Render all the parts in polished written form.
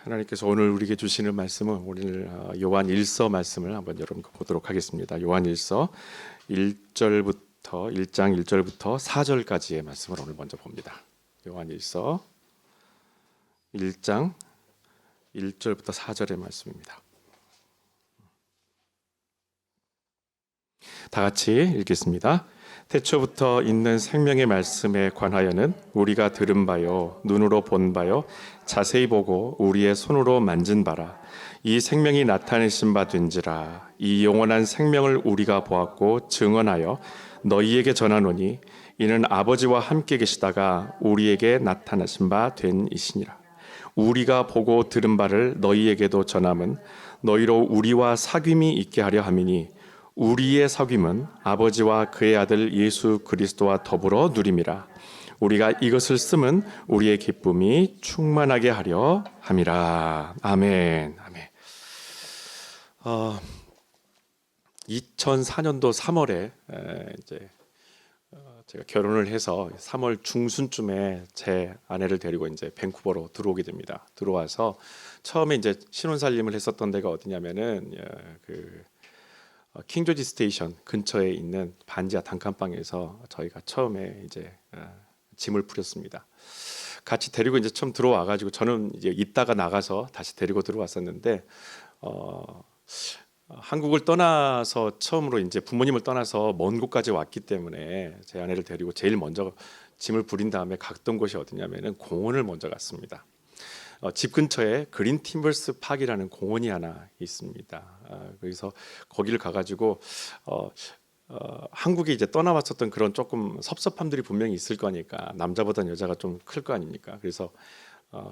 하나님께서 오늘 우리에게 주시는 말씀은 오늘 요한 1서 말씀을 한번 여러분과 보도록 하겠습니다. 요한 1서 1장 1절부터 4절까지의 말씀을 오늘 먼저 봅니다. 요한 1서 1장 1절부터 4절의 말씀입니다. 다 같이 읽겠습니다. 태초부터 있는 생명의 말씀에 관하여는 우리가 들은 바요 눈으로 본 바요 자세히 보고 우리의 손으로 만진 바라. 이 생명이 나타내신 바 된지라. 이 영원한 생명을 우리가 보았고 증언하여 너희에게 전하노니 이는 아버지와 함께 계시다가 우리에게 나타나신 바 된 이시니라. 우리가 보고 들은 바를 너희에게도 전함은 너희로 우리와 사귐이 있게 하려 함이니 우리의 사귐은 아버지와 그의 아들 예수 그리스도와 더불어 누림이라. 우리가 이것을 쓰면 우리의 기쁨이 충만하게 하려 함이라. 아멘. 아멘. 2004년도 3월에 이제 제가 결혼을 해서 3월 중순쯤에 제 아내를 데리고 이제 밴쿠버로 들어오게 됩니다. 들어와서 처음에 이제 신혼살림을 했었던 데가 어디냐면은 그 킹조지 스테이션 근처에 있는 반지하 단칸방에서 저희가 처음에 이제 짐을 풀었습니다. 같이 데리고 이제 처음 들어와가지고 저는 이제 있다가 나가서 다시 데리고 들어왔었는데 한국을 떠나서 처음으로 이제 부모님을 떠나서 먼 곳까지 왔기 때문에 제 아내를 데리고 제일 먼저 짐을 부린 다음에 갔던 곳이 어디냐면은 공원을 먼저 갔습니다. 집 근처에 그린 팀버스 파크라는 공원이 하나 있습니다. 그래서 거기를 가가지고 한국에 이제 떠나왔었던 그런 조금 섭섭함들이 분명히 있을 거니까 남자보다는 여자가 좀 클 거 아닙니까? 그래서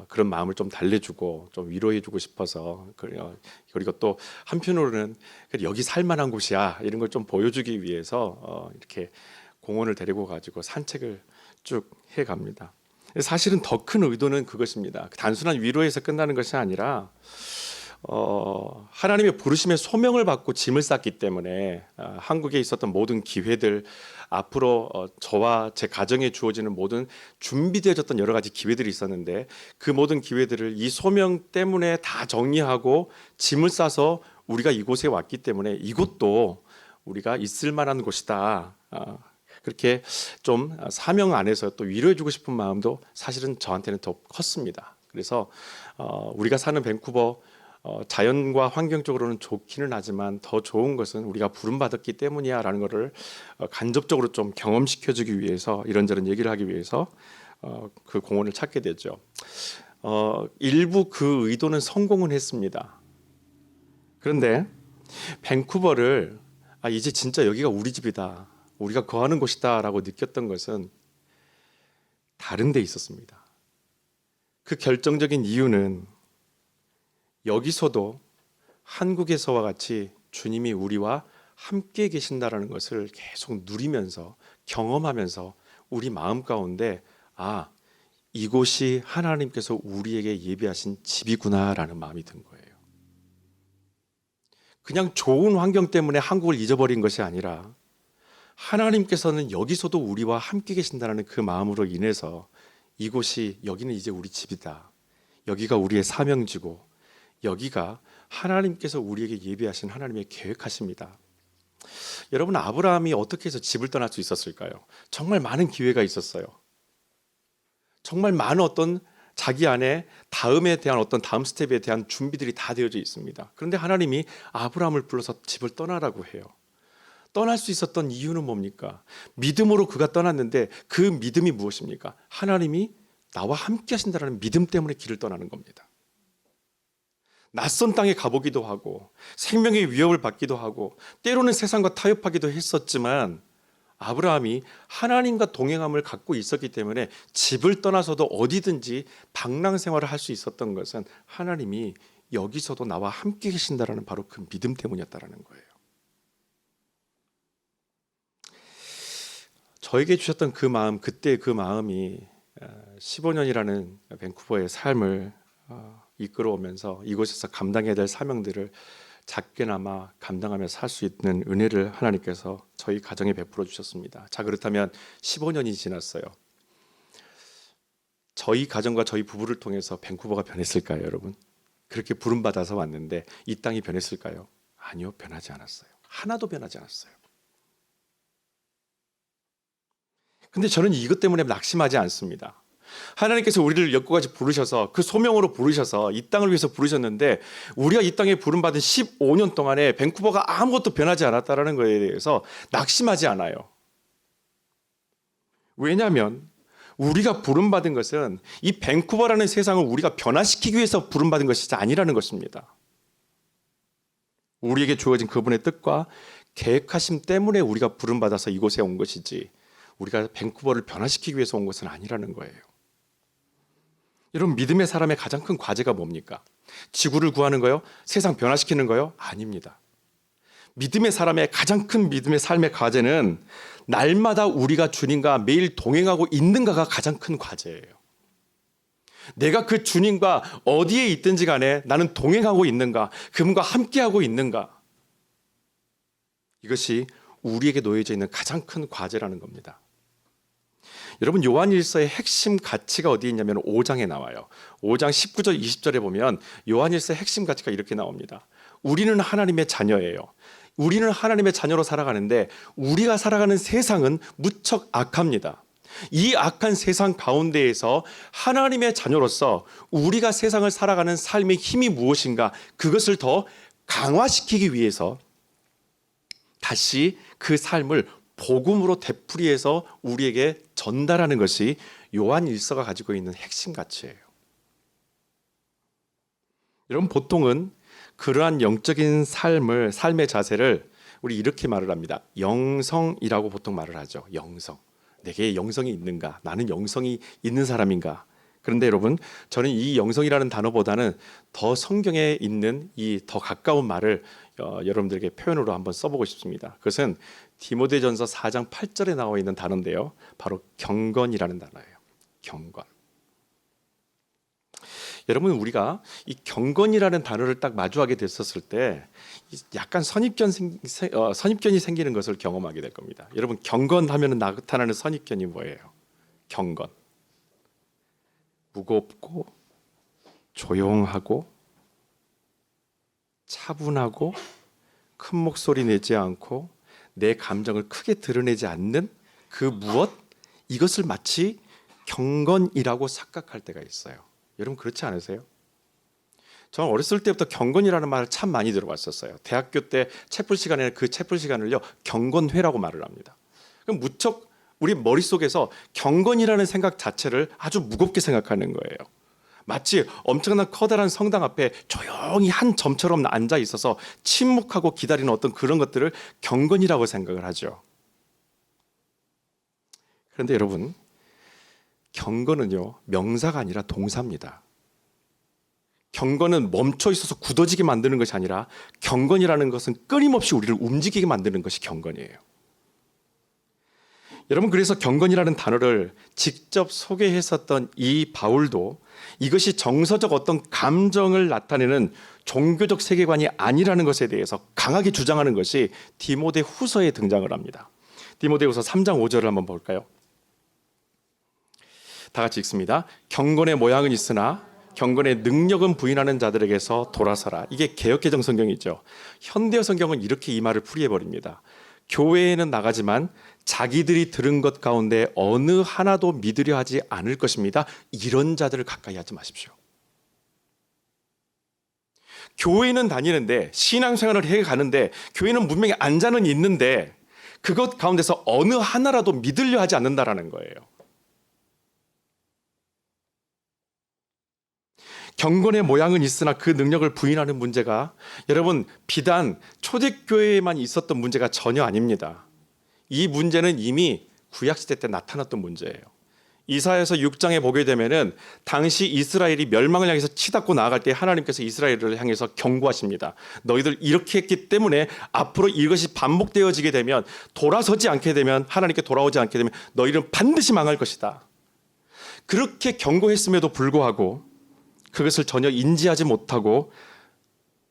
그런 마음을 좀 달래주고 좀 위로해주고 싶어서 그리고 또 한편으로는 여기 살만한 곳이야 이런 걸 좀 보여주기 위해서 이렇게 공원을 데리고 가지고 산책을 쭉 해갑니다. 사실은 더 큰 의도는 그것입니다. 단순한 위로에서 끝나는 것이 아니라 하나님의 부르심의 소명을 받고 짐을 쌌기 때문에 한국에 있었던 모든 기회들, 앞으로 저와 제 가정에 주어지는 모든 준비되어졌던 여러 가지 기회들이 있었는데 그 모든 기회들을 이 소명 때문에 다 정리하고 짐을 싸서 우리가 이곳에 왔기 때문에 이곳도 우리가 있을 만한 곳이다. 그렇게 좀 사명 안에서 또 위로해주고 싶은 마음도 사실은 저한테는 더 컸습니다. 그래서 우리가 사는 밴쿠버 자연과 환경적으로는 좋기는 하지만 더 좋은 것은 우리가 부름받았기 때문이야라는 것을 간접적으로 좀 경험시켜주기 위해서 이런저런 얘기를 하기 위해서 그 공원을 찾게 되죠. 일부 그 의도는 성공은 했습니다. 그런데 밴쿠버를 이제 진짜 여기가 우리 집이다, 우리가 거하는 곳이다 라고 느꼈던 것은 다른 데 있었습니다. 그 결정적인 이유는 여기서도 한국에서와 같이 주님이 우리와 함께 계신다라는 것을 계속 누리면서 경험하면서 우리 마음 가운데 이곳이 하나님께서 우리에게 예비하신 집이구나라는 마음이 든 거예요. 그냥 좋은 환경 때문에 한국을 잊어버린 것이 아니라 하나님께서는 여기서도 우리와 함께 계신다는 그 마음으로 인해서 여기는 이제 우리 집이다, 여기가 우리의 사명지고 여기가 하나님께서 우리에게 예비하신 하나님의 계획하십니다. 여러분, 아브라함이 어떻게 해서 집을 떠날 수 있었을까요? 정말 많은 기회가 있었어요. 정말 많은 어떤 자기 안에 다음에 대한 어떤 다음 스텝에 대한 준비들이 다 되어져 있습니다. 그런데 하나님이 아브라함을 불러서 집을 떠나라고 해요. 떠날 수 있었던 이유는 뭡니까? 믿음으로 그가 떠났는데 그 믿음이 무엇입니까? 하나님이 나와 함께 하신다는 믿음 때문에 길을 떠나는 겁니다. 낯선 땅에 가보기도 하고 생명의 위협을 받기도 하고 때로는 세상과 타협하기도 했었지만 아브라함이 하나님과 동행함을 갖고 있었기 때문에 집을 떠나서도 어디든지 방랑 생활을 할 수 있었던 것은 하나님이 여기서도 나와 함께 계신다는 바로 그 믿음 때문이었다는 거예요. 저에게 주셨던 그 마음, 그때 그 마음이 15년이라는 밴쿠버의 삶을 이끌어오면서 이곳에서 감당해야 될 사명들을 작게나마 감당하며 살 수 있는 은혜를 하나님께서 저희 가정에 베풀어 주셨습니다. 자, 그렇다면 15년이 지났어요. 저희 가정과 저희 부부를 통해서 밴쿠버가 변했을까요, 여러분? 그렇게 부름받아서 왔는데 이 땅이 변했을까요? 아니요, 변하지 않았어요. 하나도 변하지 않았어요. 근데 저는 이것 때문에 낙심하지 않습니다. 하나님께서 우리를 여기까지 부르셔서 그 소명으로 부르셔서 이 땅을 위해서 부르셨는데 우리가 이 땅에 부름받은 15년 동안에 밴쿠버가 아무것도 변하지 않았다는 것에 대해서 낙심하지 않아요. 왜냐하면 우리가 부름받은 것은 이 밴쿠버라는 세상을 우리가 변화시키기 위해서 부름받은 것이 아니라는 것입니다. 우리에게 주어진 그분의 뜻과 계획하심 때문에 우리가 부름받아서 이곳에 온 것이지 우리가 밴쿠버를 변화시키기 위해서 온 것은 아니라는 거예요. 여러분, 믿음의 사람의 가장 큰 과제가 뭡니까? 지구를 구하는 거요? 세상 변화시키는 거요? 아닙니다. 믿음의 사람의 가장 큰 믿음의 삶의 과제는 날마다 우리가 주님과 매일 동행하고 있는가가 가장 큰 과제예요. 내가 그 주님과 어디에 있든지 간에 나는 동행하고 있는가, 그분과 함께하고 있는가. 이것이 우리에게 놓여져 있는 가장 큰 과제라는 겁니다. 여러분, 요한일서의 핵심 가치가 어디에 있냐면 5장에 나와요. 5장 19절 20절에 보면 요한일서의 핵심 가치가 이렇게 나옵니다. 우리는 하나님의 자녀예요. 우리는 하나님의 자녀로 살아가는데 우리가 살아가는 세상은 무척 악합니다. 이 악한 세상 가운데에서 하나님의 자녀로서 우리가 세상을 살아가는 삶의 힘이 무엇인가, 그것을 더 강화시키기 위해서 다시 그 삶을 복음으로 되풀이해서 우리에게 전달하는 것이 요한 일서가 가지고 있는 핵심 가치예요. 여러분, 보통은 그러한 영적인 삶의 자세를 우리 이렇게 말을 합니다. 영성이라고 보통 말을 하죠. 영성. 내게 영성이 있는가? 나는 영성이 있는 사람인가? 그런데 여러분, 저는 이 영성이라는 단어보다는 더 성경에 있는 이 더 가까운 말을 여러분들에게 표현으로 한번 써보고 싶습니다. 그것은 디모데전서 4장 8절에 나와 있는 단어인데요. 바로 경건이라는 단어예요. 경건. 여러분, 우리가 이 경건이라는 단어를 딱 마주하게 됐었을 때 약간 선입견이 생기는 것을 경험하게 될 겁니다. 여러분, 경건하면 나타나는 선입견이 뭐예요? 경건. 무겁고 조용하고 차분하고 큰 목소리 내지 않고 내 감정을 크게 드러내지 않는 그 무엇, 이것을 마치 경건이라고 착각할 때가 있어요. 여러분, 그렇지 않으세요? 저는 어렸을 때부터 경건이라는 말을 참 많이 들어봤었어요. 대학교 때 채플 시간에 그 채플 시간을요, 경건회라고 말을 합니다. 그럼 무척 우리 머릿속에서 경건이라는 생각 자체를 아주 무겁게 생각하는 거예요. 마치 엄청난 커다란 성당 앞에 조용히 한 점처럼 앉아 있어서 침묵하고 기다리는 어떤 그런 것들을 경건이라고 생각을 하죠. 그런데 여러분, 경건은요, 명사가 아니라 동사입니다. 경건은 멈춰 있어서 굳어지게 만드는 것이 아니라 경건이라는 것은 끊임없이 우리를 움직이게 만드는 것이 경건이에요. 여러분, 그래서 경건이라는 단어를 직접 소개했었던 이 바울도 이것이 정서적 어떤 감정을 나타내는 종교적 세계관이 아니라는 것에 대해서 강하게 주장하는 것이 디모데 후서에 등장을 합니다. 디모데 후서 3장 5절을 한번 볼까요? 다 같이 읽습니다. 경건의 모양은 있으나 경건의 능력은 부인하는 자들에게서 돌아서라. 이게 개역개정 성경이죠. 현대어 성경은 이렇게 이 말을 풀이해버립니다. 교회에는 나가지만 자기들이 들은 것 가운데 어느 하나도 믿으려 하지 않을 것입니다. 이런 자들을 가까이 하지 마십시오. 교회는 다니는데, 신앙생활을 해가는데, 교회는 분명히 앉아는 있는데 그것 가운데서 어느 하나라도 믿으려 하지 않는다라는 거예요. 경건의 모양은 있으나 그 능력을 부인하는 문제가, 여러분, 비단 초대교회에만 있었던 문제가 전혀 아닙니다. 이 문제는 이미 구약시대 때 나타났던 문제예요. 이사야서 6장에 보게 되면은 당시 이스라엘이 멸망을 향해서 치닫고 나아갈 때 하나님께서 이스라엘을 향해서 경고하십니다. 너희들 이렇게 했기 때문에 앞으로 이것이 반복되어지게 되면, 돌아서지 않게 되면, 하나님께 돌아오지 않게 되면 너희는 반드시 망할 것이다. 그렇게 경고했음에도 불구하고 그것을 전혀 인지하지 못하고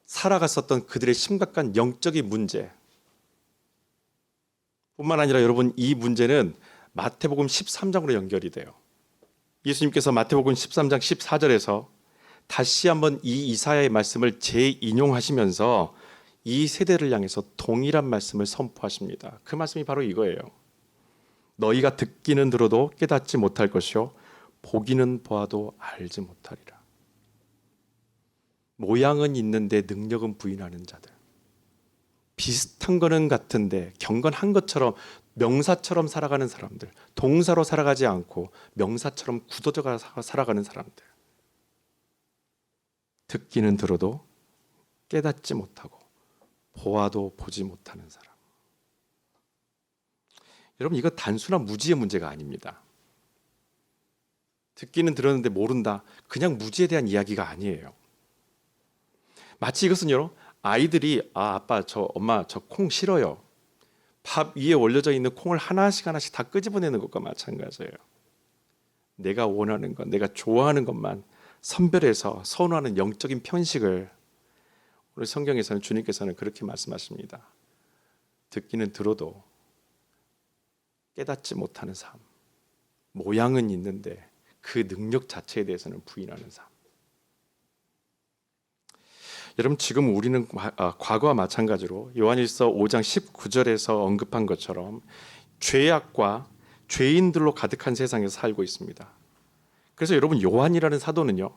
살아갔었던 그들의 심각한 영적인 문제 뿐만 아니라, 여러분, 이 문제는 마태복음 13장으로 연결이 돼요. 예수님께서 마태복음 13장 14절에서 다시 한번 이 이사야의 말씀을 재인용하시면서 이 세대를 향해서 동일한 말씀을 선포하십니다. 그 말씀이 바로 이거예요. 너희가 듣기는 들어도 깨닫지 못할 것이요 보기는 보아도 알지 못하리라. 모양은 있는데 능력은 부인하는 자들. 비슷한 거는 같은데 경건한 것처럼 명사처럼 살아가는 사람들. 동사로 살아가지 않고 명사처럼 굳어져 살아가는 사람들. 듣기는 들어도 깨닫지 못하고 보아도 보지 못하는 사람. 여러분, 이거 단순한 무지의 문제가 아닙니다. 듣기는 들었는데 모른다. 그냥 무지에 대한 이야기가 아니에요. 마치 이것은요, 아이들이 아빠 엄마 저 콩 싫어요. 밥 위에 올려져 있는 콩을 하나씩 하나씩 다 끄집어내는 것과 마찬가지예요. 내가 원하는 것, 내가 좋아하는 것만 선별해서 선호하는 영적인 편식을 오늘 성경에서는 주님께서는 그렇게 말씀하십니다. 듣기는 들어도 깨닫지 못하는 삶. 모양은 있는데 그 능력 자체에 대해서는 부인하는 삶. 여러분, 지금 우리는 과거와 마찬가지로 요한일서 5장 19절에서 언급한 것처럼 죄악과 죄인들로 가득한 세상에서 살고 있습니다. 그래서 여러분, 요한이라는 사도는요,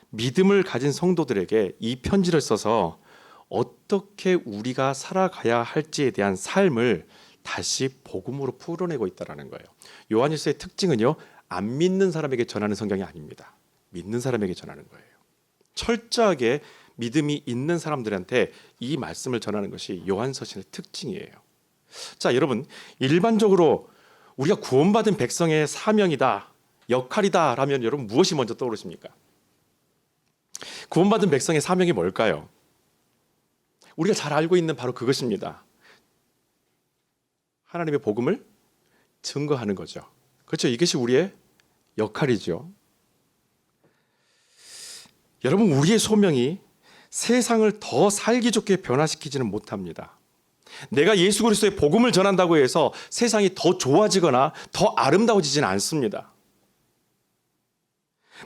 믿음을 가진 성도들에게 이 편지를 써서 어떻게 우리가 살아가야 할지에 대한 삶을 다시 복음으로 풀어내고 있다는 거예요. 요한일서의 특징은요, 안 믿는 사람에게 전하는 성경이 아닙니다. 믿는 사람에게 전하는 거예요. 철저하게 믿음이 있는 사람들한테 이 말씀을 전하는 것이 요한서신의 특징이에요. 자, 여러분, 일반적으로 우리가 구원받은 백성의 사명이다, 역할이다 라면 여러분 무엇이 먼저 떠오르십니까? 구원받은 백성의 사명이 뭘까요? 우리가 잘 알고 있는 바로 그것입니다. 하나님의 복음을 증거하는 거죠. 그렇죠? 이것이 우리의 역할이죠. 여러분, 우리의 소명이 세상을 더 살기 좋게 변화시키지는 못합니다. 내가 예수 그리스도의 복음을 전한다고 해서 세상이 더 좋아지거나 더 아름다워지지는 않습니다.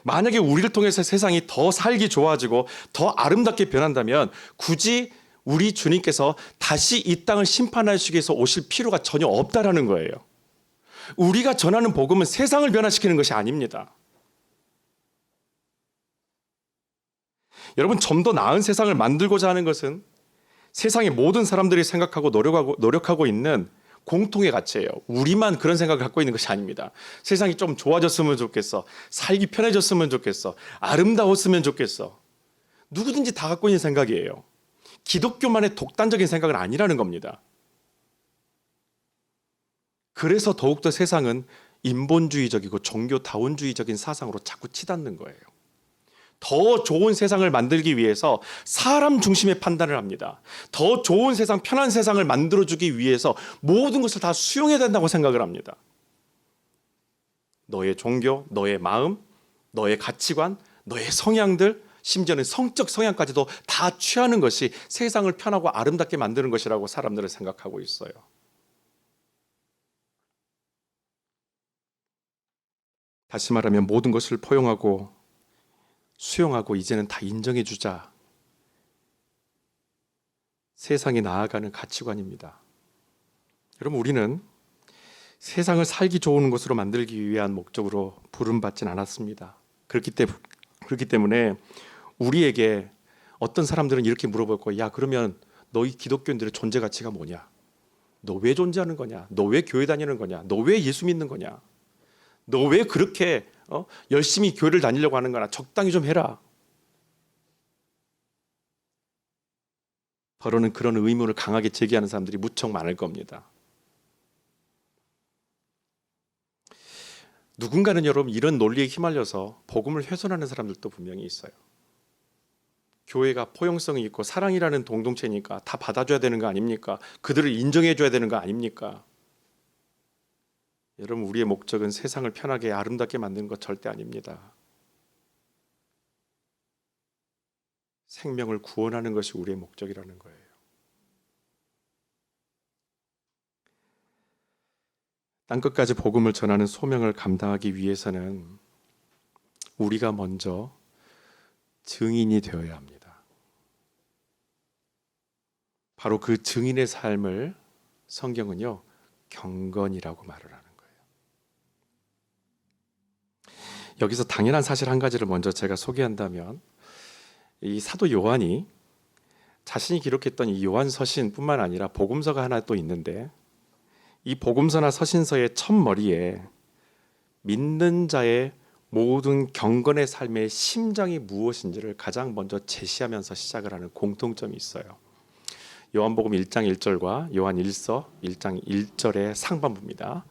만약에 우리를 통해서 세상이 더 살기 좋아지고 더 아름답게 변한다면 굳이 우리 주님께서 다시 이 땅을 심판하시기 위해서 오실 필요가 전혀 없다라는 거예요. 우리가 전하는 복음은 세상을 변화시키는 것이 아닙니다. 여러분, 좀 더 나은 세상을 만들고자 하는 것은 세상의 모든 사람들이 생각하고 노력하고 있는 공통의 가치예요. 우리만 그런 생각을 갖고 있는 것이 아닙니다. 세상이 좀 좋아졌으면 좋겠어. 살기 편해졌으면 좋겠어. 아름다웠으면 좋겠어. 누구든지 다 갖고 있는 생각이에요. 기독교만의 독단적인 생각은 아니라는 겁니다. 그래서 더욱더 세상은 인본주의적이고 종교다원주의적인 사상으로 자꾸 치닫는 거예요. 더 좋은 세상을 만들기 위해서 사람 중심의 판단을 합니다. 더 좋은 세상, 편한 세상을 만들어주기 위해서 모든 것을 다 수용해야 된다고 생각을 합니다. 너의 종교, 너의 마음, 너의 가치관, 너의 성향들, 심지어는 성적 성향까지도 다 취하는 것이 세상을 편하고 아름답게 만드는 것이라고 사람들은 생각하고 있어요. 다시 말하면 모든 것을 포용하고 수용하고 이제는 다 인정해 주자. 세상이 나아가는 가치관입니다. 여러분, 우리는 세상을 살기 좋은 곳으로 만들기 위한 목적으로 부름받진 않았습니다. 그렇기 때문에 우리에게 어떤 사람들은 이렇게 물어볼 거예요. 야, 그러면 너희 기독교인들의 존재 가치가 뭐냐? 너 왜 존재하는 거냐? 너 왜 교회 다니는 거냐? 너 왜 예수 믿는 거냐? 너 왜 그렇게 열심히 교회를 다니려고 하는 거나 적당히 좀 해라. 바로는 그런 의문을 강하게 제기하는 사람들이 무척 많을 겁니다. 누군가는 여러분 이런 논리에 휘말려서 복음을 훼손하는 사람들도 분명히 있어요. 교회가 포용성이 있고 사랑이라는 공동체니까 다 받아줘야 되는 거 아닙니까? 그들을 인정해줘야 되는 거 아닙니까? 여러분, 우리의 목적은 세상을 편하게 아름답게 만드는 것 절대 아닙니다. 생명을 구원하는 것이 우리의 목적이라는 거예요. 땅끝까지 복음을 전하는 소명을 감당하기 위해서는 우리가 먼저 증인이 되어야 합니다. 바로 그 증인의 삶을 성경은요, 경건이라고 말을 하는 거예요. 여기서 당연한 사실 한 가지를 먼저 제가 소개한다면, 이 사도 요한이 자신이 기록했던 이 요한서신뿐만 아니라 복음서가 하나 또 있는데, 이 복음서나 서신서의 첫머리에 믿는 자의 모든 경건의 삶의 심정이 무엇인지를 가장 먼저 제시하면서 시작을 하는 공통점이 있어요. 요한복음 1장 1절과 요한 1서 1장 1절의 상반부입니다.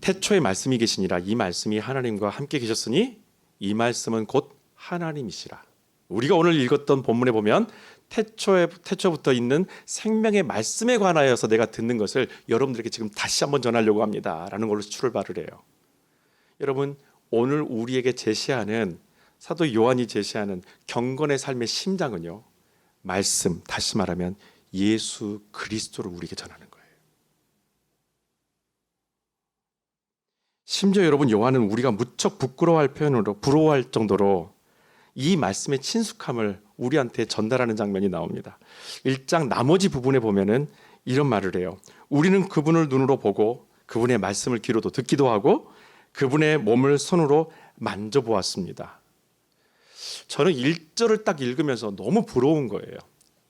태초에 말씀이 계시니라. 이 말씀이 하나님과 함께 계셨으니 이 말씀은 곧 하나님이시라. 우리가 오늘 읽었던 본문에 보면 태초부터 있는 생명의 말씀에 관하여서 내가 듣는 것을 여러분들에게 지금 다시 한번 전하려고 합니다 라는 걸로 출발을 해요. 여러분, 오늘 우리에게 제시하는, 사도 요한이 제시하는 경건의 삶의 심장은요, 말씀, 다시 말하면 예수 그리스도를 우리에게 전하는 거예요. 심지어 여러분, 요한은 우리가 무척 부러워할 정도로 이 말씀의 친숙함을 우리한테 전달하는 장면이 나옵니다. 1장 나머지 부분에 보면은 이런 말을 해요. 우리는 그분을 눈으로 보고 그분의 말씀을 귀로도 듣기도 하고 그분의 몸을 손으로 만져보았습니다. 저는 1절을 딱 읽으면서 너무 부러운 거예요.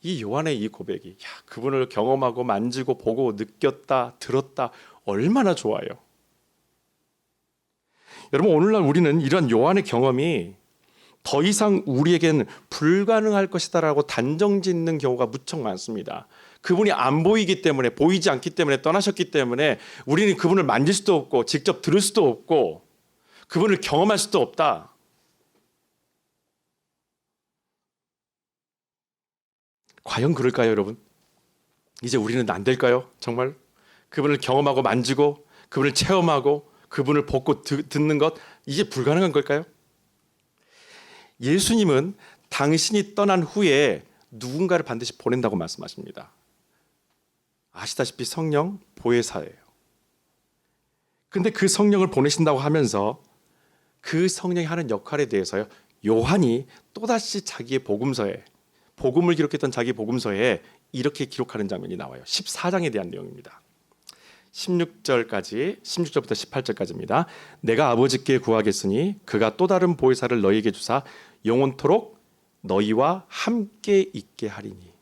이 요한의 이 고백이, 그분을 경험하고 만지고 보고 느꼈다, 들었다, 얼마나 좋아요. 여러분, 오늘날 우리는 이런 요한의 경험이 더 이상 우리에겐 불가능할 것이다라고 단정짓는 경우가 무척 많습니다. 그분이 안 보이기 때문에, 보이지 않기 때문에, 떠나셨기 때문에 우리는 그분을 만질 수도 없고 직접 들을 수도 없고 그분을 경험할 수도 없다. 과연 그럴까요, 여러분? 이제 우리는 안 될까요? 정말 그분을 경험하고 만지고 그분을 체험하고 그분을 보고 듣는 것, 이제 불가능한 걸까요? 예수님은 당신이 떠난 후에 누군가를 반드시 보낸다고 말씀하십니다. 아시다시피 성령 보혜사예요. 근데 그 성령을 보내신다고 하면서 그 성령이 하는 역할에 대해서요, 요한이 또다시 자기의 복음서에, 복음을 기록했던 자기 복음서에 이렇게 기록하는 장면이 나와요. 14장에 대한 내용입니다. 16절부터 18절까지입니다. 내가 아버지께 구하겠으니 그가 또 다른 보혜사를 너희에게 주사 영원토록 너희와 함께 있게 하리니.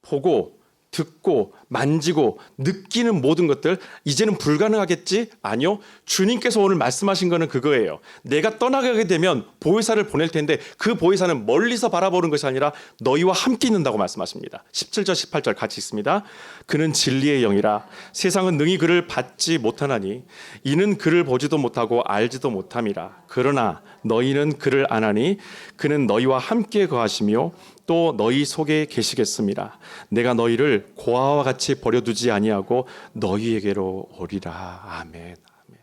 보고 듣고 만지고 느끼는 모든 것들, 이제는 불가능하겠지? 아니요. 주님께서 오늘 말씀하신 거는 그거예요. 내가 떠나가게 되면 보혜사를 보낼 텐데 그 보혜사는 멀리서 바라보는 것이 아니라 너희와 함께 있는다고 말씀하십니다. 17절 18절 같이 있습니다. 그는 진리의 영이라 세상은 능히 그를 받지 못하나니 이는 그를 보지도 못하고 알지도 못함이라. 그러나 너희는 그를 아나니 그는 너희와 함께 거하시며 또 너희 속에 계시겠습니다. 내가 너희를 고아와 같이 버려두지 아니하고 너희에게로 오리라. 아멘. 아멘.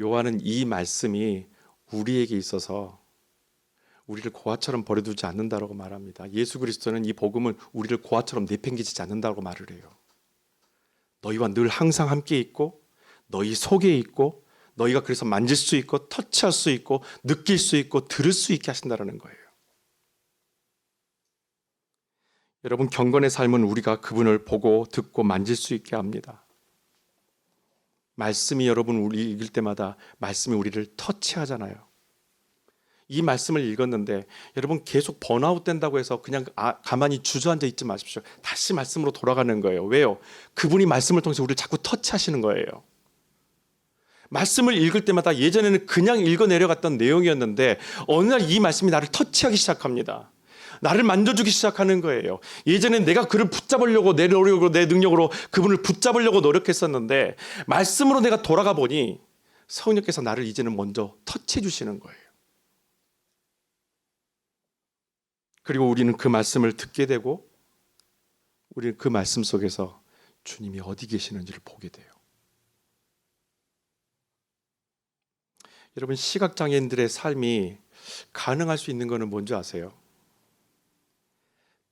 요한은 이 말씀이 우리에게 있어서 우리를 고아처럼 버려두지 않는다고 말합니다. 예수 그리스도는 이 복음은 우리를 고아처럼 내팽개치지 않는다고 말을 해요. 너희와 늘 항상 함께 있고 너희 속에 있고 너희가 그래서 만질 수 있고 터치할 수 있고 느낄 수 있고 들을 수 있게 하신다는 거예요. 여러분, 경건의 삶은 우리가 그분을 보고 듣고 만질 수 있게 합니다. 말씀이, 여러분, 우리 읽을 때마다 말씀이 우리를 터치하잖아요. 이 말씀을 읽었는데 여러분, 계속 번아웃 된다고 해서 그냥 가만히 주저앉아 있지 마십시오. 다시 말씀으로 돌아가는 거예요. 왜요? 그분이 말씀을 통해서 우리를 자꾸 터치하시는 거예요. 말씀을 읽을 때마다 예전에는 그냥 읽어 내려갔던 내용이었는데 어느 날 이 말씀이 나를 터치하기 시작합니다. 나를 만져주기 시작하는 거예요. 예전엔 내가 그를 붙잡으려고 내 노력으로, 내 능력으로 그분을 붙잡으려고 노력했었는데 말씀으로 내가 돌아가 보니 성령께서 나를 이제는 먼저 터치해 주시는 거예요. 그리고 우리는 그 말씀을 듣게 되고 우리는 그 말씀 속에서 주님이 어디 계시는지를 보게 돼요. 여러분, 시각장애인들의 삶이 가능할 수 있는 것은 뭔지 아세요?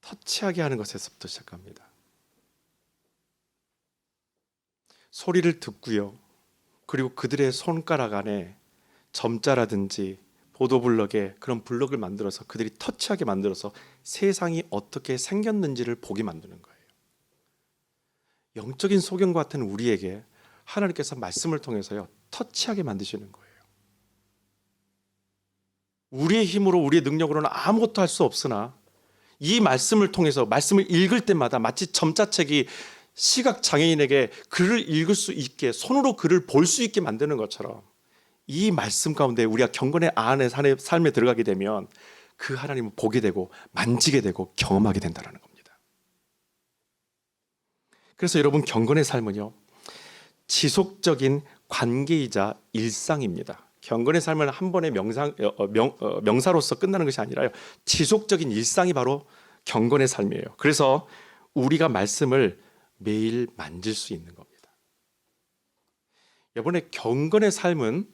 터치하게 하는 것에서부터 시작합니다. 소리를 듣고요. 그리고 그들의 손가락 안에 점자라든지 보도블럭에 그런 블럭을 만들어서 그들이 터치하게 만들어서 세상이 어떻게 생겼는지를 보게 만드는 거예요. 영적인 소경 같은 우리에게 하나님께서 말씀을 통해서요, 터치하게 만드시는 거예요. 우리의 힘으로, 우리의 능력으로는 아무것도 할 수 없으나 이 말씀을 통해서 말씀을 읽을 때마다 마치 점자책이 시각 장애인에게 글을 읽을 수 있게, 손으로 글을 볼 수 있게 만드는 것처럼 이 말씀 가운데 우리가 경건의 안에 삶에 들어가게 되면 그 하나님을 보게 되고 만지게 되고 경험하게 된다는 겁니다. 그래서 여러분, 경건의 삶은요, 지속적인 관계이자 일상입니다. 경건의 삶은 한 번의 명사로서 끝나는 것이 아니라요, 지속적인 일상이 바로 경건의 삶이에요. 그래서 우리가 말씀을 매일 만질 수 있는 겁니다. 이번에 경건의 삶은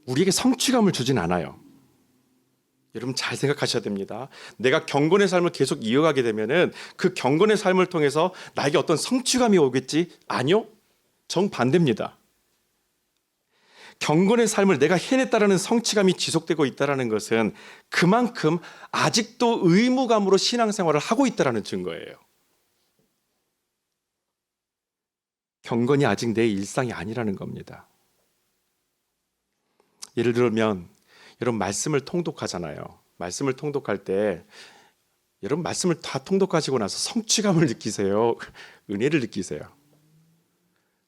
우리에게 성취감을 주진 않아요. 여러분 잘 생각하셔야 됩니다. 내가 경건의 삶을 계속 이어가게 되면은 그 경건의 삶을 통해서 나에게 어떤 성취감이 오겠지? 아니요. 정반대입니다. 경건의 삶을 내가 해냈다라는 성취감이 지속되고 있다는 것은 그만큼 아직도 의무감으로 신앙생활을 하고 있다는 증거예요. 경건이 아직 내 일상이 아니라는 겁니다. 예를 들면 여러분 말씀을 통독하잖아요. 말씀을 통독할 때 여러분 말씀을 다 통독하시고 나서 성취감을 느끼세요? 은혜를 느끼세요?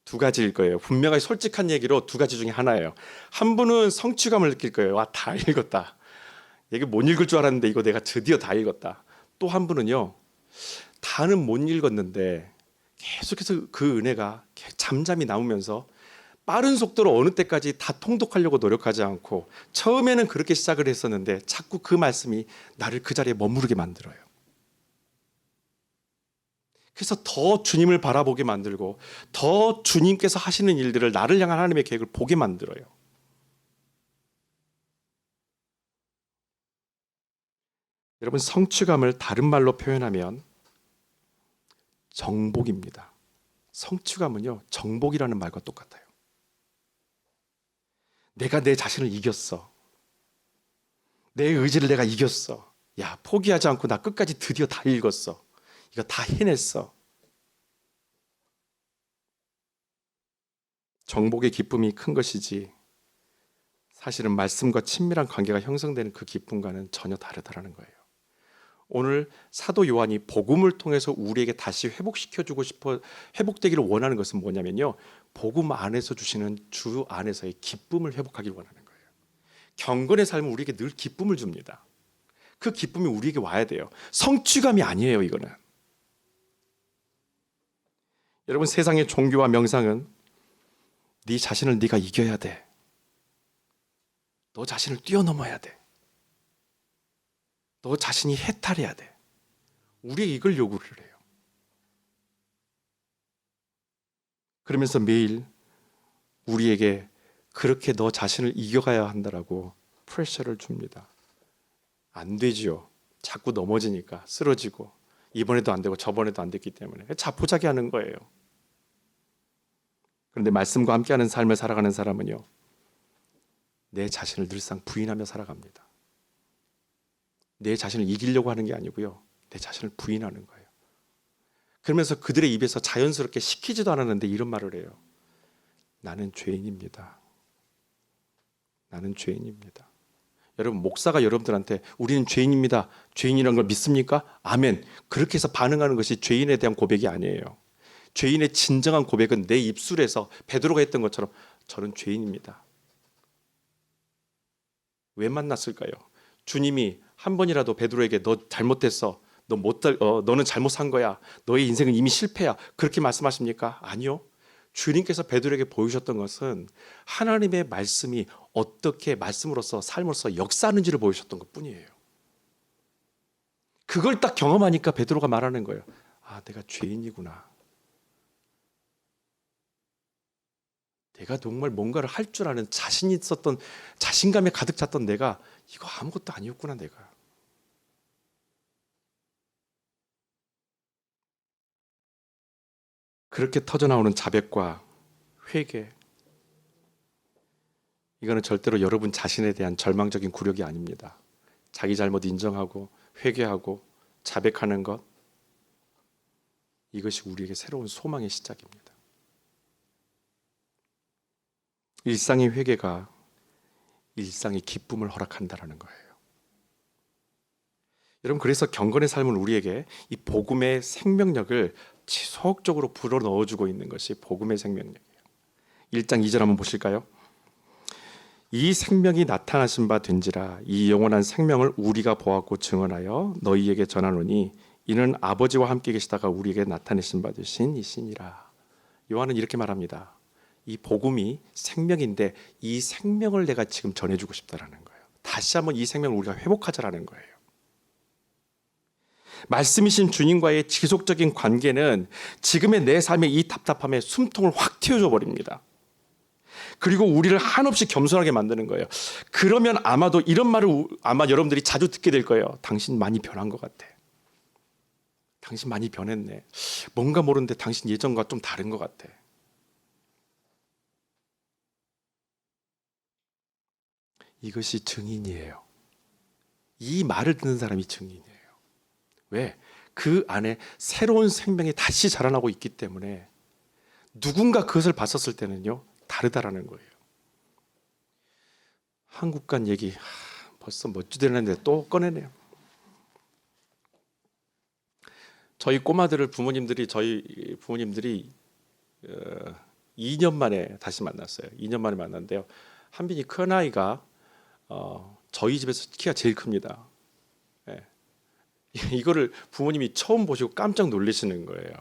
두 가지일 거예요. 분명히 솔직한 얘기로 두 가지 중에 하나예요. 한 분은 성취감을 느낄 거예요. 와, 다 읽었다. 이게 못 읽을 줄 알았는데 이거 내가 드디어 다 읽었다. 또 한 분은요, 다는 못 읽었는데 계속해서 그 은혜가 잠잠히 나오면서 빠른 속도로 어느 때까지 다 통독하려고 노력하지 않고 처음에는 그렇게 시작을 했었는데 자꾸 그 말씀이 나를 그 자리에 머무르게 만들어요. 그래서 더 주님을 바라보게 만들고 더 주님께서 하시는 일들을 나를 향한 하나님의 계획을 보게 만들어요. 여러분, 성취감을 다른 말로 표현하면 정복입니다. 성취감은요, 정복이라는 말과 똑같아요. 내가 내 자신을 이겼어. 내 의지를 내가 이겼어. 야, 포기하지 않고 나 끝까지 드디어 다 읽었어. 이거 다 해냈어. 정복의 기쁨이 큰 것이지 사실은 말씀과 친밀한 관계가 형성되는 그 기쁨과는 전혀 다르다라는 거예요. 오늘 사도 요한이 복음을 통해서 우리에게 다시 회복시켜주고 싶어 회복되기를 원하는 것은 뭐냐면요, 복음 안에서 주시는 주 안에서의 기쁨을 회복하기를 원하는 거예요. 경건의 삶은 우리에게 늘 기쁨을 줍니다. 그 기쁨이 우리에게 와야 돼요. 성취감이 아니에요. 이거는 여러분, 세상의 종교와 명상은 네 자신을 네가 이겨야 돼. 너 자신을 뛰어넘어야 돼. 너 자신이 해탈해야 돼. 우리에게 이걸 요구를 해요. 그러면서 매일 우리에게 그렇게 너 자신을 이겨가야 한다라고 프레셔를 줍니다. 안 되지요. 자꾸 넘어지니까 쓰러지고 이번에도 안 되고 저번에도 안 됐기 때문에 자포자기 하는 거예요. 그런데 말씀과 함께하는 삶을 살아가는 사람은요, 내 자신을 늘상 부인하며 살아갑니다. 내 자신을 이기려고 하는 게 아니고요, 내 자신을 부인하는 거예요. 그러면서 그들의 입에서 자연스럽게 시키지도 않았는데 이런 말을 해요. 나는 죄인입니다. 나는 죄인입니다. 여러분, 목사가 여러분들한테 우리는 죄인입니다, 죄인이라는 걸 믿습니까? 아멘. 그렇게 해서 반응하는 것이 죄인에 대한 고백이 아니에요. 죄인의 진정한 고백은 내 입술에서 베드로가 했던 것처럼 저는 죄인입니다. 왜 만났을까요? 주님이 한 번이라도 베드로에게 너 잘못했어, 너는 잘못 산 거야, 너의 인생은 이미 실패야, 그렇게 말씀하십니까? 아니요. 주님께서 베드로에게 보여주셨던 것은 하나님의 말씀이 어떻게 말씀으로서 삶으로서 역사하는지를 보여주셨던 것뿐이에요. 그걸 딱 경험하니까 베드로가 말하는 거예요. 아, 내가 죄인이구나. 내가 정말 뭔가를 할 줄 아는 자신이 있었던, 자신감에 가득 찼던 내가 이거 아무것도 아니었구나. 내가 그렇게 터져나오는 자백과 회개, 이거는 절대로 여러분 자신에 대한 절망적인 굴욕이 아닙니다. 자기 잘못 인정하고 회개하고 자백하는 것, 이것이 우리에게 새로운 소망의 시작입니다. 일상의 회개가 일상의 기쁨을 허락한다는 거예요. 여러분, 그래서 경건의 삶은 우리에게 이 복음의 생명력을 지속적으로 불어넣어주고 있는 것이 복음의 생명력이에요. 1장 2절 한번 보실까요? 이 생명이 나타나신 바 된지라 이 영원한 생명을 우리가 보았고 증언하여 너희에게 전하노니 이는 아버지와 함께 계시다가 우리에게 나타내신 바 되신 이시니라. 요한은 이렇게 말합니다. 이 복음이 생명인데 이 생명을 내가 지금 전해주고 싶다라는 거예요. 다시 한번 이 생명을 우리가 회복하자라는 거예요. 말씀이신 주님과의 지속적인 관계는 지금의 내 삶의 이 답답함에 숨통을 확 틔워줘 버립니다. 그리고 우리를 한없이 겸손하게 만드는 거예요. 그러면 아마도 이런 말을 아마 여러분들이 자주 듣게 될 거예요. 당신 많이 변한 것 같아. 당신 많이 변했네. 뭔가 모르는데 당신 예전과 좀 다른 것 같아. 이것이 증인이에요. 이 말을 듣는 사람이 증인이에요. 왜? 그 안에 새로운 생명이 다시 자라나고 있기 때문에 누군가 그것을 봤었을 때는요, 다르다라는 거예요. 한국 간 얘기 벌써 몇 주 되는데 또 꺼내네요. 저희 부모님들이 2년 만에 다시 만났어요. 2년 만에 만났는데요. 한빈이 큰 아이가 저희 집에서 키가 제일 큽니다. 네. 이거를 부모님이 처음 보시고 깜짝 놀라시는 거예요.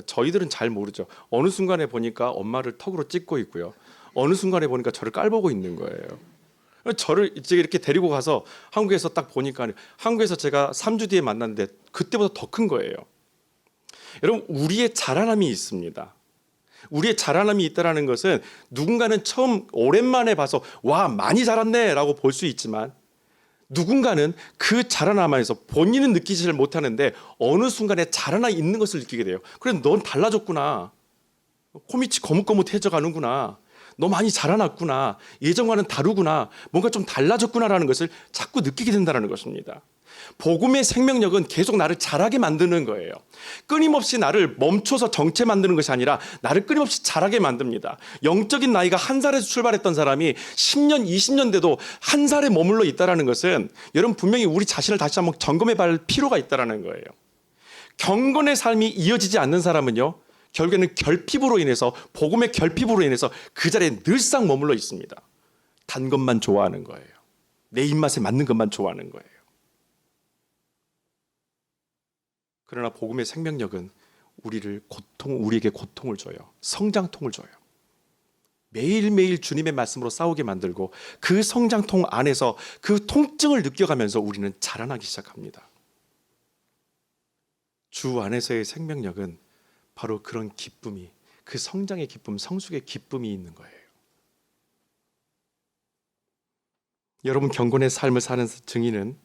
저희들은 잘 모르죠. 어느 순간에 보니까 엄마를 턱으로 찍고 있고요. 어느 순간에 보니까 저를 깔보고 있는 거예요. 저를 이제 이렇게 데리고 가서 한국에서 딱 보니까 한국에서 제가 3주 뒤에 만났는데 그때보다 더 큰 거예요. 여러분, 우리의 자라남이 있습니다. 우리의 자라남이 있다는 것은 누군가는 처음 오랜만에 봐서 와, 많이 자랐네 라고 볼 수 있지만 누군가는 그 자라남 안에서 본인은 느끼지를 못하는데 어느 순간에 자라나 있는 것을 느끼게 돼요. 그래, 넌 달라졌구나. 코밑이 거뭇거뭇해져 가는구나. 너 많이 자라났구나. 예전과는 다르구나. 뭔가 좀 달라졌구나라는 것을 자꾸 느끼게 된다는 것입니다. 복음의 생명력은 계속 나를 자라게 만드는 거예요. 끊임없이 나를 멈춰서 정체 만드는 것이 아니라 나를 끊임없이 자라게 만듭니다. 영적인 나이가 1살에서 출발했던 사람이 10년, 20년 돼도 1살에 머물러 있다는 것은 여러분 분명히 우리 자신을 다시 한번 점검해 볼 필요가 있다는 거예요. 경건의 삶이 이어지지 않는 사람은요, 결국에는 결핍으로 인해서, 복음의 결핍으로 인해서 그 자리에 늘상 머물러 있습니다. 단 것만 좋아하는 거예요. 내 입맛에 맞는 것만 좋아하는 거예요. 그러나 복음의 생명력은 우리에게 고통을 줘요. 성장통을 줘요. 매일매일 주님의 말씀으로 싸우게 만들고 그 성장통 안에서 그 통증을 느껴가면서 우리는 자라나기 시작합니다. 주 안에서의 생명력은 바로 그런 기쁨이, 그 성장의 기쁨, 성숙의 기쁨이 있는 거예요. 여러분, 경건의 삶을 사는 증인은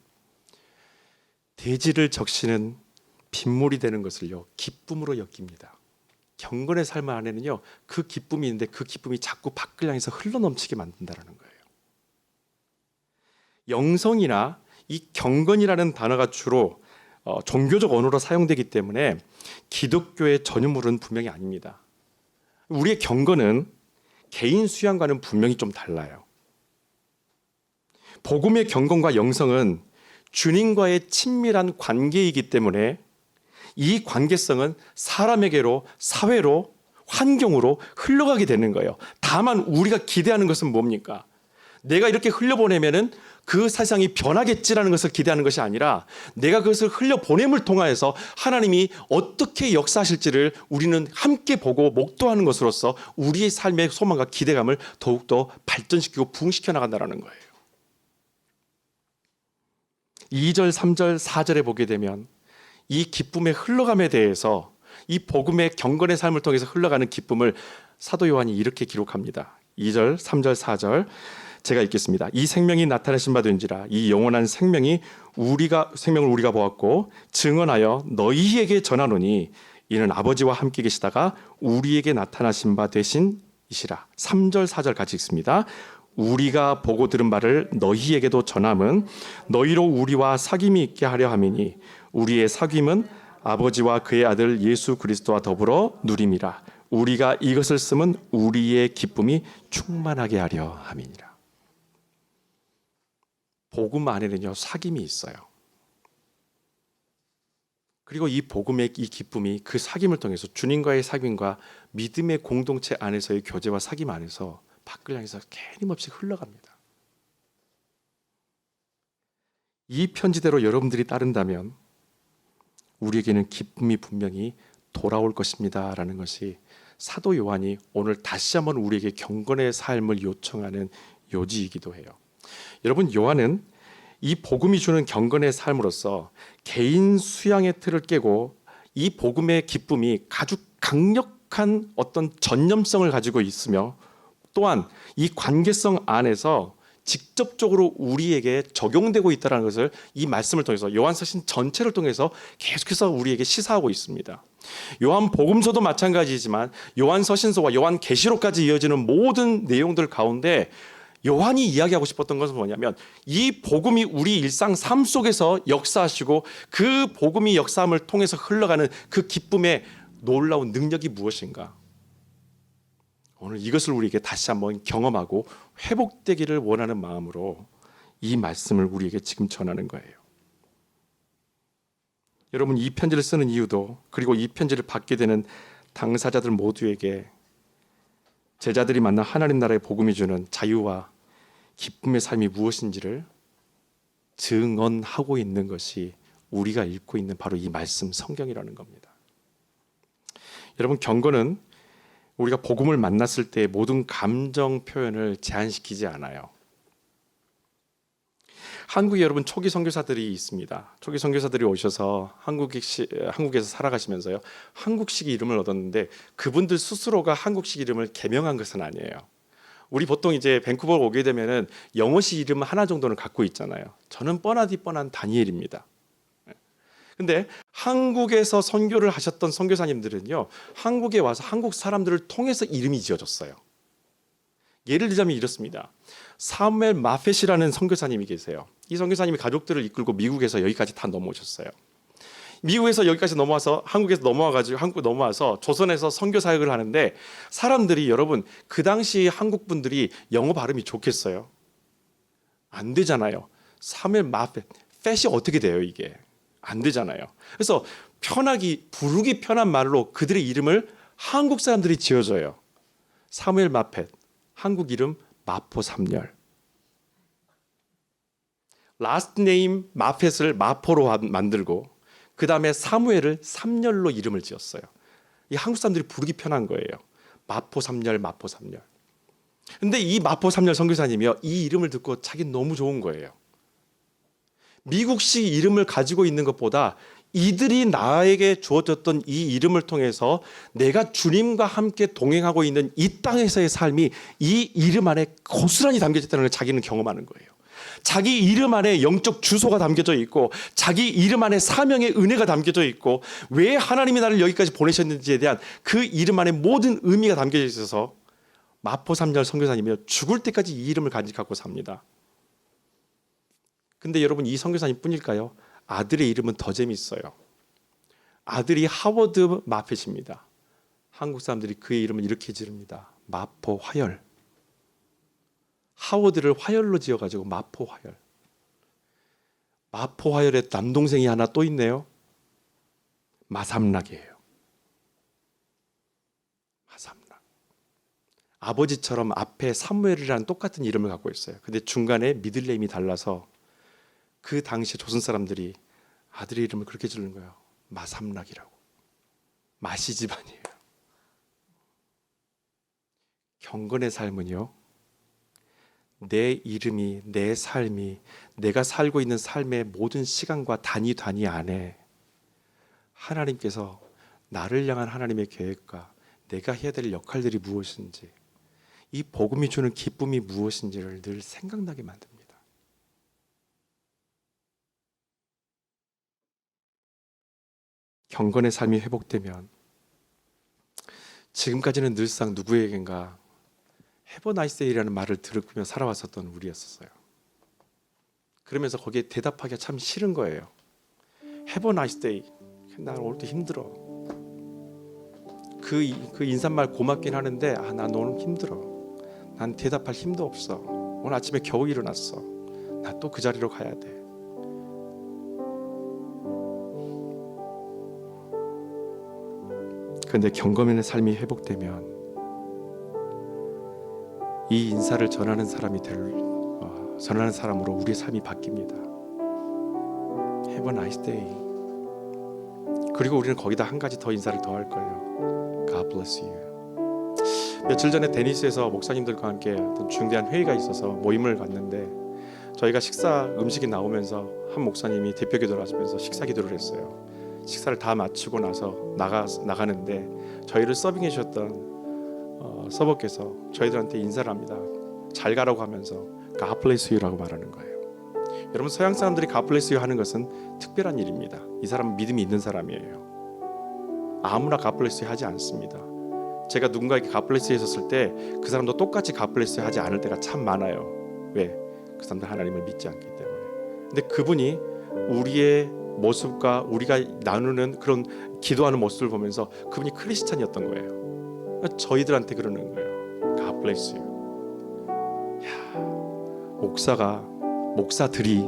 대지를 적시는 빗물이 되는 것을요, 기쁨으로 여깁니다. 경건의 삶 안에는요, 그 기쁨이 있는데 그 기쁨이 자꾸 밖을 향해서 흘러넘치게 만든다는 거예요. 영성이나 이 경건이라는 단어가 주로 종교적 언어로 사용되기 때문에 기독교의 전유물은 분명히 아닙니다. 우리의 경건은 개인 수양과는 분명히 좀 달라요. 복음의 경건과 영성은 주님과의 친밀한 관계이기 때문에 이 관계성은 사람에게로, 사회로, 환경으로 흘러가게 되는 거예요. 다만 우리가 기대하는 것은 뭡니까? 내가 이렇게 흘려보내면은 그 세상이 변하겠지라는 것을 기대하는 것이 아니라 내가 그것을 흘려보냄을 통하여서 하나님이 어떻게 역사하실지를 우리는 함께 보고 목도하는 것으로서 우리의 삶의 소망과 기대감을 더욱더 발전시키고 부흥시켜 나간다는 거예요. 2절, 3절, 4절에 보게 되면 이 기쁨의 흘러감에 대해서, 이 복음의 경건의 삶을 통해서 흘러가는 기쁨을 사도 요한이 이렇게 기록합니다. 2절, 3절, 4절 제가 읽겠습니다. 이 생명이 나타나신 바 된지라 이 영원한 생명을 우리가 보았고 증언하여 너희에게 전하노니 이는 아버지와 함께 계시다가 우리에게 나타나신 바 되신 이시라. 3절, 4절 같이 읽습니다. 우리가 보고 들은 바를 너희에게도 전함은 너희로 우리와 사귐이 있게 하려 함이니 우리의 사귐은 아버지와 그의 아들 예수 그리스도와 더불어 누림이라. 우리가 이것을 쓰면 우리의 기쁨이 충만하게 하려 함이니라. 복음 안에는요, 사귐이 있어요. 그리고 이 복음의 이 기쁨이 그 사귐을 통해서 주님과의 사귐과 믿음의 공동체 안에서의 교제와 사귐 안에서 밖을 향해서 끊임없이 흘러갑니다. 이 편지대로 여러분들이 따른다면 우리에게는 기쁨이 분명히 돌아올 것입니다 라는 것이 사도 요한이 오늘 다시 한번 우리에게 경건의 삶을 요청하는 요지이기도 해요. 여러분, 요한은 이 복음이 주는 경건의 삶으로서 개인 수양의 틀을 깨고 이 복음의 기쁨이 아주 강력한 어떤 전념성을 가지고 있으며 또한 이 관계성 안에서 직접적으로 우리에게 적용되고 있다는 것을 이 말씀을 통해서 요한서신 전체를 통해서 계속해서 우리에게 시사하고 있습니다. 요한복음서도 마찬가지지만 요한서신서와 요한계시록까지 이어지는 모든 내용들 가운데 요한이 이야기하고 싶었던 것은 뭐냐면 이 복음이 우리 일상 삶 속에서 역사하시고 그 복음이 역사함을 통해서 흘러가는 그 기쁨의 놀라운 능력이 무엇인가? 오늘 이것을 우리에게 다시 한번 경험하고 회복되기를 원하는 마음으로 이 말씀을 우리에게 지금 전하는 거예요. 여러분, 이 편지를 쓰는 이유도 그리고 이 편지를 받게 되는 당사자들 모두에게 제자들이 만난 하나님 나라의 복음이 주는 자유와 기쁨의 삶이 무엇인지를 증언하고 있는 것이 우리가 읽고 있는 바로 이 말씀 성경이라는 겁니다. 여러분, 경건은 우리가 복음을 만났을 때 모든 감정 표현을 제한시키지 않아요. 한국에 여러분 초기 선교사들이 있습니다. 초기 선교사들이 오셔서 한국에서 살아가시면서요, 한국식 이름을 얻었는데 그분들 스스로가 한국식 이름을 개명한 것은 아니에요. 우리 보통 이제 밴쿠버 오게 되면은 영어식 이름 하나 정도는 갖고 있잖아요. 저는 뻔하디 뻔한 다니엘입니다. 근데 한국에서 선교를 하셨던 선교사님들은요, 한국에 와서 한국 사람들을 통해서 이름이 지어졌어요. 예를 들자면 이렇습니다. 사무엘 마펫이라는 선교사님이 계세요. 이 선교사님이 가족들을 이끌고 미국에서 여기까지 다 넘어오셨어요. 미국에서 여기까지 넘어와서 한국 넘어와서 조선에서 선교 사역을 하는데 사람들이, 여러분, 그 당시 한국 분들이 영어 발음이 좋겠어요? 안 되잖아요. 사무엘 마펫, 펫이 어떻게 돼요 이게? 안 되잖아요. 그래서 부르기 편한 말로 그들의 이름을 한국 사람들이 지어줘요. 사무엘 마펫, 한국 이름 마포삼열. 라스트 네임 마펫을 마포로 만들고 그 다음에 사무엘을 삼열로 이름을 지었어요. 이 한국 사람들이 부르기 편한 거예요. 마포삼열, 마포삼열. 근데 이 마포삼열 선교사님이요, 이 이름을 듣고 자기는 너무 좋은 거예요. 미국식 이름을 가지고 있는 것보다 이들이 나에게 주어졌던 이 이름을 통해서 내가 주님과 함께 동행하고 있는 이 땅에서의 삶이 이 이름 안에 고스란히 담겨져 있다는 걸 자기는 경험하는 거예요. 자기 이름 안에 영적 주소가 담겨져 있고 자기 이름 안에 사명의 은혜가 담겨져 있고 왜 하나님이 나를 여기까지 보내셨는지에 대한 그 이름 안에 모든 의미가 담겨져 있어서 마포삼열 선교사님이 죽을 때까지 이 이름을 간직하고 삽니다. 근데 여러분, 이 선교사님 뿐일까요? 아들의 이름은 더 재밌어요. 아들이 하워드 마펫입니다. 한국 사람들이 그의 이름을 이렇게 지릅니다. 마포 화열. 하워드를 화열로 지어가지고 마포 화열. 마포 화열에 남동생이 하나 또 있네요. 마삼락이에요. 마삼락. 아버지처럼 앞에 사무엘이라는 똑같은 이름을 갖고 있어요. 근데 중간에 미들네임이 달라서 그 당시 조선 사람들이 아들의 이름을 그렇게 지르는 거예요. 마삼락이라고. 마씨 집안이에요. 경건의 삶은요, 내 이름이, 내 삶이, 내가 살고 있는 삶의 모든 시간과 단위 안에 하나님께서 나를 향한 하나님의 계획과 내가 해야 될 역할들이 무엇인지, 이 복음이 주는 기쁨이 무엇인지를 늘 생각나게 만듭니다. 경건의 삶이 회복되면 지금까지는 늘상 누구에겐가 Have a nice day라는 말을 들으며 살아왔었던 우리였었어요. 그러면서 거기에 대답하기가 참 싫은 거예요. Have a nice day. 나 오늘도 힘들어. 그 인사말 고맙긴 하는데 난 오늘 힘들어. 난 대답할 힘도 없어. 오늘 아침에 겨우 일어났어. 나 또 그 자리로 가야 돼. 그런데 경건의 삶이 회복되면 이 인사를 전하는 전하는 사람으로 우리의 삶이 바뀝니다. Have a nice day. 그리고 우리는 거기다 한 가지 더 인사를 더 할 거예요. God bless you. 며칠 전에 데니스에서 목사님들과 함께 어떤 중대한 회의가 있어서 모임을 갔는데 저희가 음식이 나오면서 한 목사님이 대표 기도를 하시면서 식사 기도를 했어요. 식사를 다 마치고 나서 나가는데 저희를 서빙해 주셨던 서버께서 저희들한테 인사를 합니다. 잘 가라고 하면서 God bless you라고 말하는 거예요. 여러분, 서양 사람들이 God bless you 하는 것은 특별한 일입니다. 이 사람은 믿음이 있는 사람이에요. 아무나 God bless you 하지 않습니다. 제가 누군가에게 God bless you 했었을 때 그 사람도 똑같이 God bless you 하지 않을 때가 참 많아요. 왜? 그 사람들 하나님을 믿지 않기 때문에. 근데 그분이 우리의 모습과 우리가 나누는 그런 기도하는 모습을 보면서 그분이 크리스찬이었던 거예요. 저희들한테 그러는 거예요. God bless you. 목사들이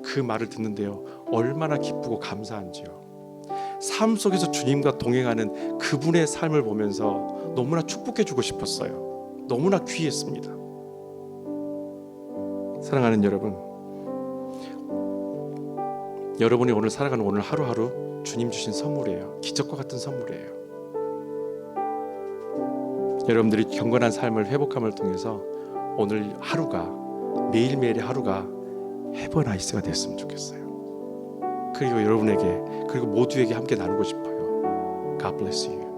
그 말을 듣는데요, 얼마나 기쁘고 감사한지요. 삶 속에서 주님과 동행하는 그분의 삶을 보면서 너무나 축복해주고 싶었어요. 너무나 귀했습니다. 사랑하는 여러분, 여러분이 오늘 살아가는 오늘 하루하루 주님 주신 선물이에요. 기적과 같은 선물이에요. 여러분들이 경건한 삶을 회복함을 통해서 오늘 하루가, 매일매일의 하루가 Have a nice가 됐으면 좋겠어요. 그리고 여러분에게, 그리고 모두에게 함께 나누고 싶어요. God bless you.